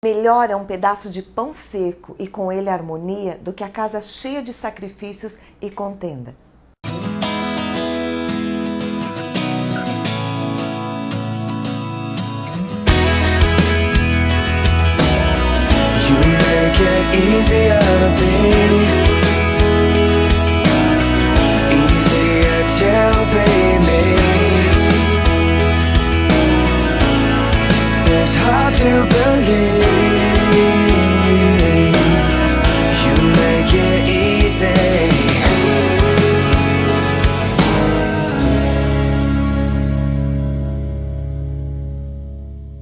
Melhor é um pedaço de pão seco e com ele harmonia do que a casa cheia de sacrifícios e contenda. You make it easier to be, easier to be me. It's hard to believe. You make it easy.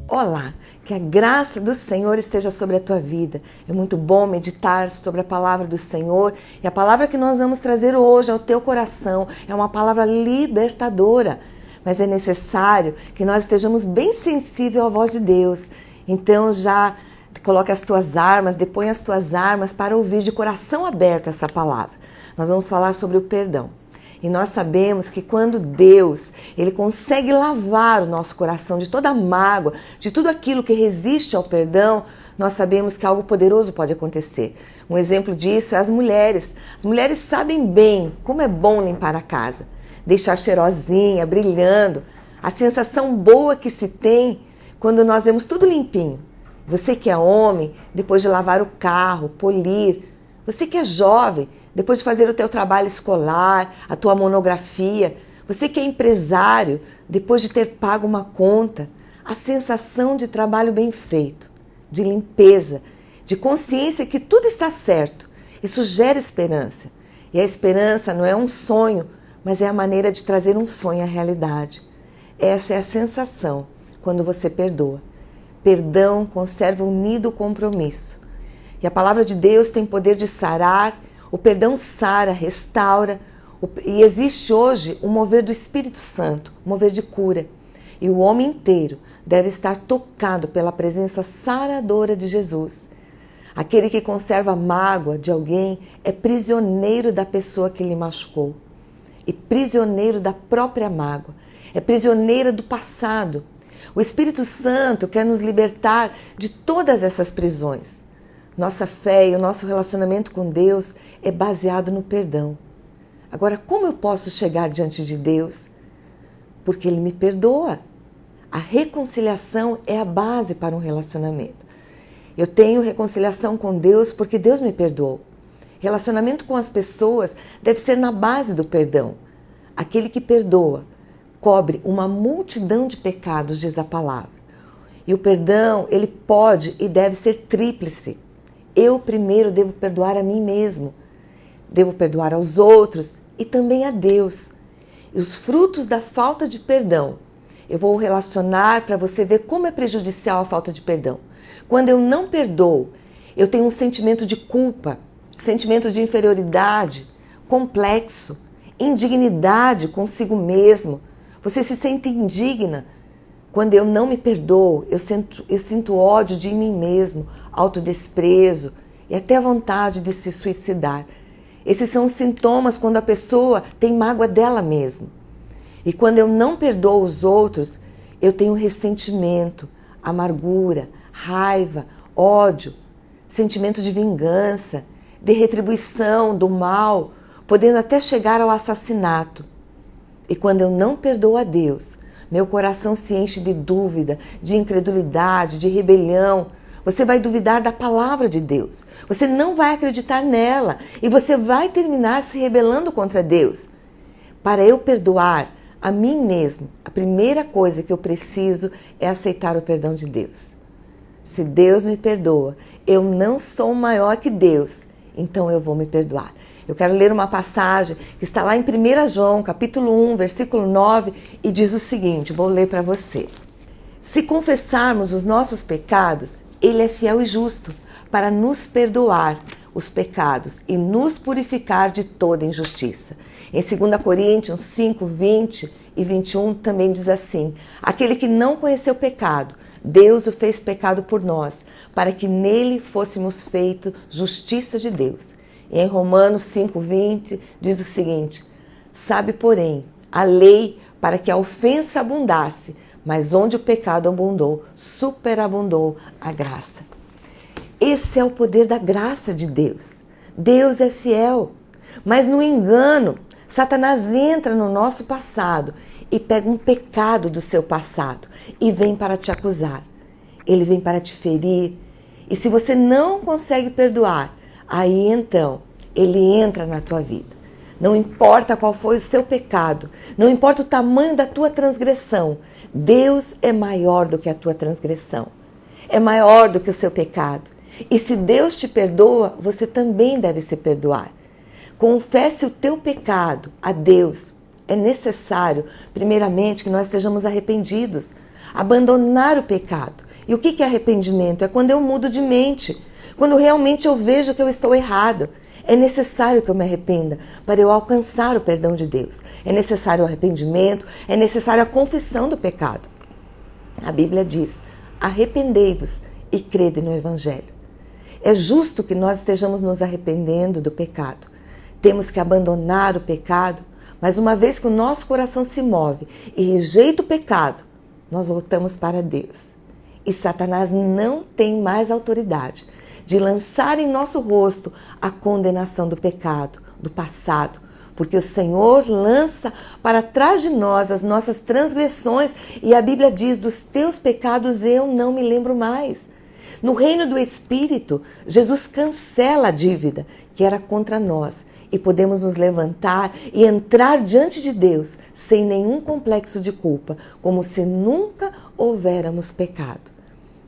Olá, que a graça do Senhor esteja sobre a tua vida. É muito bom meditar sobre a palavra do Senhor e a palavra que nós vamos trazer hoje ao teu coração é uma palavra libertadora. Mas é necessário que nós estejamos bem sensíveis à voz de Deus. Então já coloque as tuas armas, depõe as tuas armas para ouvir de coração aberto essa palavra. Nós vamos falar sobre o perdão. E nós sabemos que quando Deus, Ele consegue lavar o nosso coração de toda mágoa, de tudo aquilo que resiste ao perdão, nós sabemos que algo poderoso pode acontecer. Um exemplo disso é as mulheres. As mulheres sabem bem como é bom limpar a casa, deixar cheirosinha, brilhando, a sensação boa que se tem quando nós vemos tudo limpinho. Você que é homem, depois de lavar o carro, polir. Você que é jovem, depois de fazer o teu trabalho escolar, a tua monografia. Você que é empresário, depois de ter pago uma conta. A sensação de trabalho bem feito, de limpeza, de consciência que tudo está certo. Isso gera esperança. E a esperança não é um sonho, mas é a maneira de trazer um sonho à realidade. Essa é a sensação quando você perdoa. Perdão conserva unido o compromisso. E a palavra de Deus tem poder de sarar, o perdão sara, restaura. E existe hoje um mover do Espírito Santo, um mover de cura. E o homem inteiro deve estar tocado pela presença saradora de Jesus. Aquele que conserva a mágoa de alguém é prisioneiro da pessoa que lhe machucou. E prisioneiro da própria mágoa. É prisioneira do passado. O Espírito Santo quer nos libertar de todas essas prisões. Nossa fé e o nosso relacionamento com Deus é baseado no perdão. Agora, como eu posso chegar diante de Deus? Porque Ele me perdoa. A reconciliação é a base para um relacionamento. Eu tenho reconciliação com Deus porque Deus me perdoou. Relacionamento com as pessoas deve ser na base do perdão. Aquele que perdoa cobre uma multidão de pecados, diz a palavra. E o perdão, ele pode e deve ser tríplice. Eu primeiro devo perdoar a mim mesmo, devo perdoar aos outros e também a Deus. E os frutos da falta de perdão, eu vou relacionar para você ver como é prejudicial a falta de perdão. Quando eu não perdoo, eu tenho um sentimento de culpa, sentimento de inferioridade, complexo, indignidade consigo mesmo. Você se sente indigna. Quando eu não me perdoo, eu sinto ódio de mim mesmo, autodesprezo e até vontade de se suicidar. Esses são os sintomas quando a pessoa tem mágoa dela mesma. E quando eu não perdoo os outros, eu tenho ressentimento, amargura, raiva, ódio, sentimento de vingança, de retribuição do mal, podendo até chegar ao assassinato. E quando eu não perdoo a Deus, meu coração se enche de dúvida, de incredulidade, de rebelião. Você vai duvidar da palavra de Deus. Você não vai acreditar nela e você vai terminar se rebelando contra Deus. Para eu perdoar a mim mesmo, a primeira coisa que eu preciso é aceitar o perdão de Deus. Se Deus me perdoa, eu não sou maior que Deus, então eu vou me perdoar. Eu quero ler uma passagem que está lá em 1 João, capítulo 1, versículo 9, e diz o seguinte, vou ler para você. Se confessarmos os nossos pecados, Ele é fiel e justo para nos perdoar os pecados e nos purificar de toda injustiça. Em 2 Coríntios 5, 20 e 21 também diz assim, aquele que não conheceu pecado, Deus o fez pecado por nós, para que nele fôssemos feitos justiça de Deus. E em Romanos 5:20 diz o seguinte, sabe, porém, a lei para que a ofensa abundasse, mas onde o pecado abundou, superabundou a graça. Esse é o poder da graça de Deus. Deus é fiel. Mas no engano, Satanás entra no nosso passado e pega um pecado do seu passado e vem para te acusar. Ele vem para te ferir. E se você não consegue perdoar, aí então ele entra na tua vida. Não importa qual foi o seu pecado, não importa o tamanho da tua transgressão, Deus é maior do que a tua transgressão. É maior do que o seu pecado. E se Deus te perdoa, você também deve se perdoar. Confesse o teu pecado a Deus. É necessário, primeiramente, que nós estejamos arrependidos. Abandonar o pecado. E o que é arrependimento? É quando eu mudo de mente. Quando realmente eu vejo que eu estou errado. É necessário que eu me arrependa para eu alcançar o perdão de Deus. É necessário o arrependimento, é necessário a confissão do pecado. A Bíblia diz: arrependei-vos e crede no Evangelho. É justo que nós estejamos nos arrependendo do pecado. Temos que abandonar o pecado, mas uma vez que o nosso coração se move e rejeita o pecado, nós voltamos para Deus. E Satanás não tem mais autoridade de lançar em nosso rosto a condenação do pecado, do passado, porque o Senhor lança para trás de nós as nossas transgressões e a Bíblia diz: dos teus pecados eu não me lembro mais. No reino do Espírito, Jesus cancela a dívida que era contra nós e podemos nos levantar e entrar diante de Deus sem nenhum complexo de culpa, como se nunca houvéramos pecado,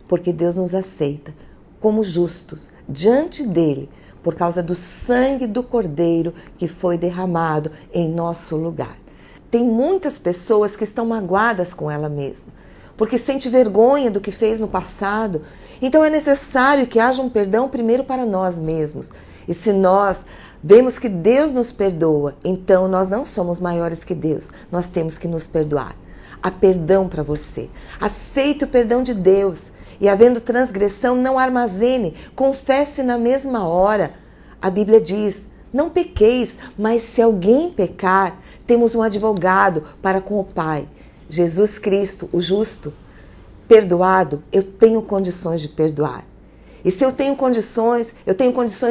porque Deus nos aceita como justos diante dele, por causa do sangue do Cordeiro que foi derramado em nosso lugar. Tem muitas pessoas que estão magoadas com ela mesma, porque sente vergonha do que fez no passado. Então é necessário que haja um perdão primeiro para nós mesmos. E se nós vemos que Deus nos perdoa, então nós não somos maiores que Deus. Nós temos que nos perdoar. Há perdão para você. Aceite o perdão de Deus. E havendo transgressão, não armazene, confesse na mesma hora. A Bíblia diz: não pequeis, mas se alguém pecar, temos um advogado para com o Pai, Jesus Cristo, o justo. Perdoado, eu tenho condições de perdoar. E se eu tenho condições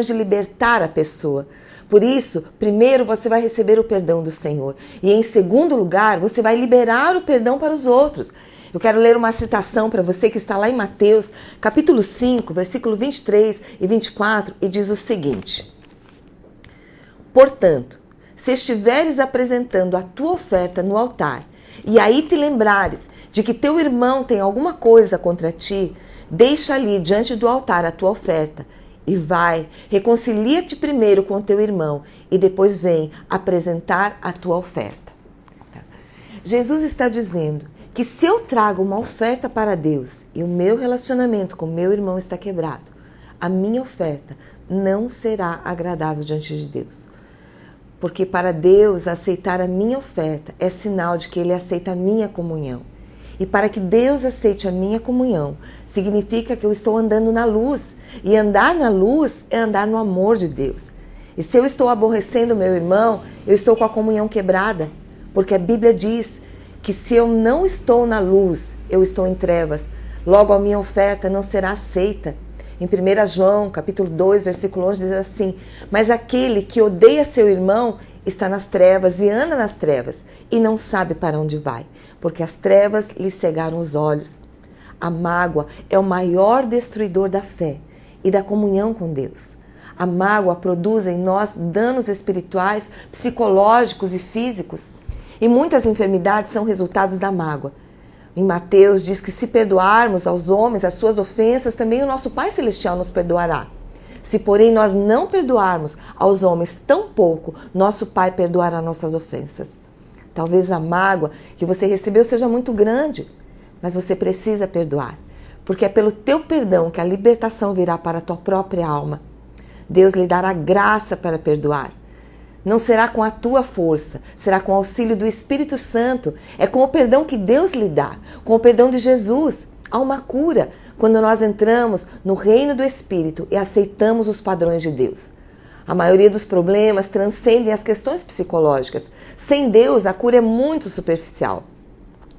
de libertar a pessoa. Por isso, primeiro você vai receber o perdão do Senhor. E em segundo lugar, você vai liberar o perdão para os outros. Eu quero ler uma citação para você que está lá em Mateus, capítulo 5, versículo 23 e 24, e diz o seguinte: portanto, se estiveres apresentando a tua oferta no altar, e aí te lembrares de que teu irmão tem alguma coisa contra ti, deixa ali diante do altar a tua oferta, e vai, reconcilia-te primeiro com teu irmão, e depois vem apresentar a tua oferta. Jesus está dizendo que se eu trago uma oferta para Deus e o meu relacionamento com meu irmão está quebrado, a minha oferta não será agradável diante de Deus. Porque para Deus aceitar a minha oferta é sinal de que Ele aceita a minha comunhão. E para que Deus aceite a minha comunhão, significa que eu estou andando na luz. E andar na luz é andar no amor de Deus. E se eu estou aborrecendo o meu irmão, eu estou com a comunhão quebrada. Porque a Bíblia diz que se eu não estou na luz, eu estou em trevas. Logo a minha oferta não será aceita. Em 1 João, capítulo 2, versículo 11, diz assim: mas aquele que odeia seu irmão está nas trevas e anda nas trevas e não sabe para onde vai, porque as trevas lhe cegaram os olhos. A mágoa é o maior destruidor da fé e da comunhão com Deus. A mágoa produz em nós danos espirituais, psicológicos e físicos. E muitas enfermidades são resultados da mágoa. Em Mateus diz que se perdoarmos aos homens as suas ofensas, também o nosso Pai Celestial nos perdoará. Se, porém, nós não perdoarmos aos homens tampouco, nosso Pai perdoará nossas ofensas. Talvez a mágoa que você recebeu seja muito grande, mas você precisa perdoar, porque é pelo teu perdão que a libertação virá para a tua própria alma. Deus lhe dará graça para perdoar. Não será com a tua força, será com o auxílio do Espírito Santo. É com o perdão que Deus lhe dá, com o perdão de Jesus. Há uma cura quando nós entramos no reino do Espírito e aceitamos os padrões de Deus. A maioria dos problemas transcendem as questões psicológicas. Sem Deus, a cura é muito superficial.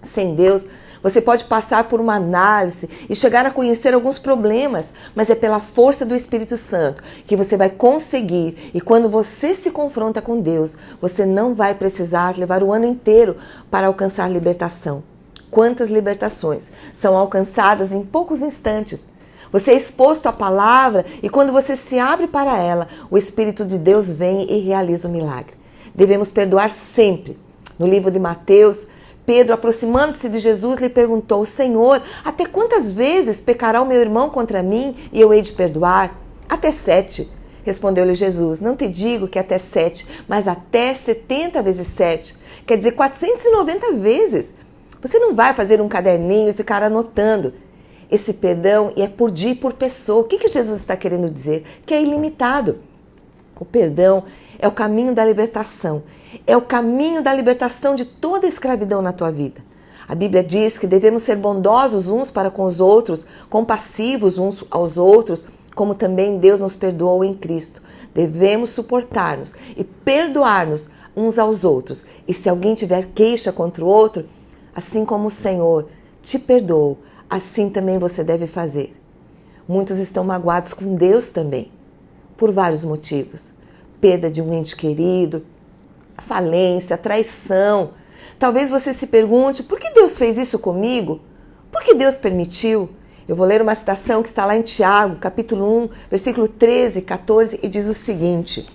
Sem Deus, Você pode passar por uma análise e chegar a conhecer alguns problemas, mas é pela força do Espírito Santo que você vai conseguir. E quando você se confronta com Deus, você não vai precisar levar o ano inteiro para alcançar libertação. Quantas libertações são alcançadas em poucos instantes? Você é exposto à palavra e quando você se abre para ela, o Espírito de Deus vem e realiza o milagre. Devemos perdoar sempre. No livro de Mateus, Pedro, aproximando-se de Jesus, lhe perguntou: Senhor, até quantas vezes pecará o meu irmão contra mim e eu hei de perdoar? Até 7. Respondeu-lhe Jesus: não te digo que até 7, mas até 70 vezes 7. Quer dizer, 490 vezes. Você não vai fazer um caderninho e ficar anotando. Esse perdão é por dia e por pessoa. O que Jesus está querendo dizer? Que é ilimitado. O perdão é o caminho da libertação. É o caminho da libertação de toda a escravidão na tua vida. A Bíblia diz que devemos ser bondosos uns para com os outros, compassivos uns aos outros, como também Deus nos perdoou em Cristo. Devemos suportar-nos e perdoar-nos uns aos outros. E se alguém tiver queixa contra o outro, assim como o Senhor te perdoou, assim também você deve fazer. Muitos estão magoados com Deus também, por vários motivos. Perda de um ente querido, falência, traição. Talvez você se pergunte: por que Deus fez isso comigo? Por que Deus permitiu? Eu vou ler uma citação que está lá em Tiago, capítulo 1, versículo 13 e 14, e diz o seguinte: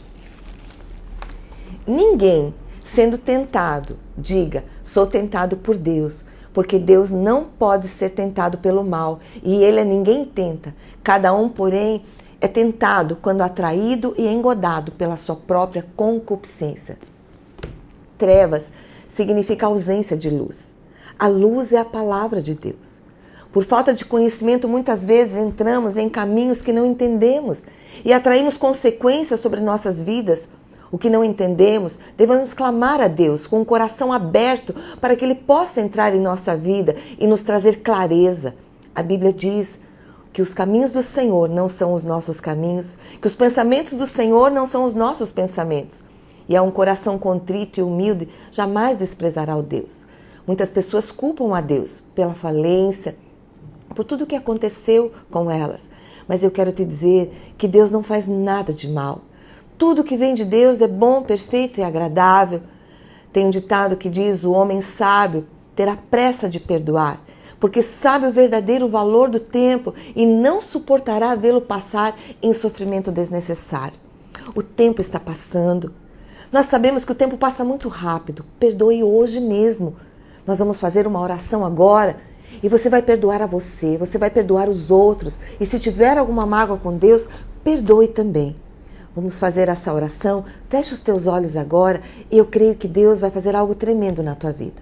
ninguém, sendo tentado, diga: sou tentado por Deus, porque Deus não pode ser tentado pelo mal, e Ele a ninguém tenta. Cada um, porém, é tentado quando atraído e engodado pela sua própria concupiscência. Trevas significa ausência de luz. A luz é a palavra de Deus. Por falta de conhecimento, muitas vezes entramos em caminhos que não entendemos e atraímos consequências sobre nossas vidas. O que não entendemos, devemos clamar a Deus com o coração aberto para que Ele possa entrar em nossa vida e nos trazer clareza. A Bíblia diz que os caminhos do Senhor não são os nossos caminhos, que os pensamentos do Senhor não são os nossos pensamentos. E a um coração contrito e humilde jamais desprezará o Deus. Muitas pessoas culpam a Deus pela falência, por tudo o que aconteceu com elas. Mas eu quero te dizer que Deus não faz nada de mal. Tudo que vem de Deus é bom, perfeito e agradável. Tem um ditado que diz: o homem sábio terá pressa de perdoar, porque sabe o verdadeiro valor do tempo e não suportará vê-lo passar em sofrimento desnecessário. O tempo está passando. Nós sabemos que o tempo passa muito rápido. Perdoe hoje mesmo. Nós vamos fazer uma oração agora e você vai perdoar a você vai perdoar os outros. E se tiver alguma mágoa com Deus, perdoe também. Vamos fazer essa oração. Feche os teus olhos agora e eu creio que Deus vai fazer algo tremendo na tua vida.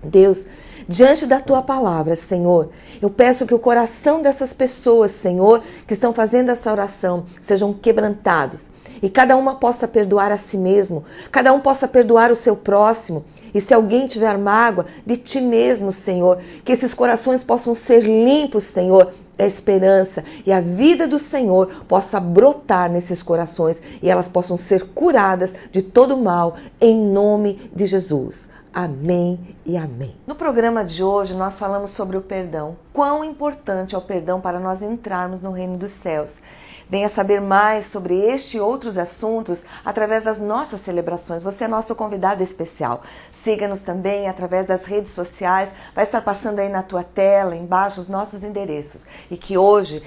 Deus, diante da tua palavra, Senhor, eu peço que o coração dessas pessoas, Senhor, que estão fazendo essa oração, sejam quebrantados e cada uma possa perdoar a si mesmo, cada um possa perdoar o seu próximo. E se alguém tiver mágoa, de ti mesmo, Senhor, que esses corações possam ser limpos, Senhor, da esperança e a vida do Senhor possa brotar nesses corações e elas possam ser curadas de todo mal, em nome de Jesus. Amém e amém. No programa de hoje nós falamos sobre o perdão. Quão importante é o perdão para nós entrarmos no reino dos céus. Venha saber mais sobre este e outros assuntos através das nossas celebrações. Você é nosso convidado especial. Siga-nos também através das redes sociais. Vai estar passando aí na tua tela, embaixo, os nossos endereços. E que hoje...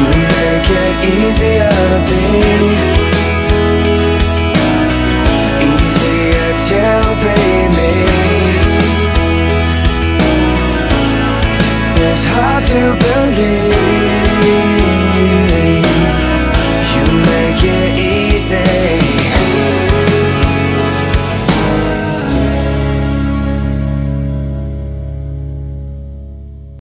Make it easier to be, easier to be me. It's hard to believe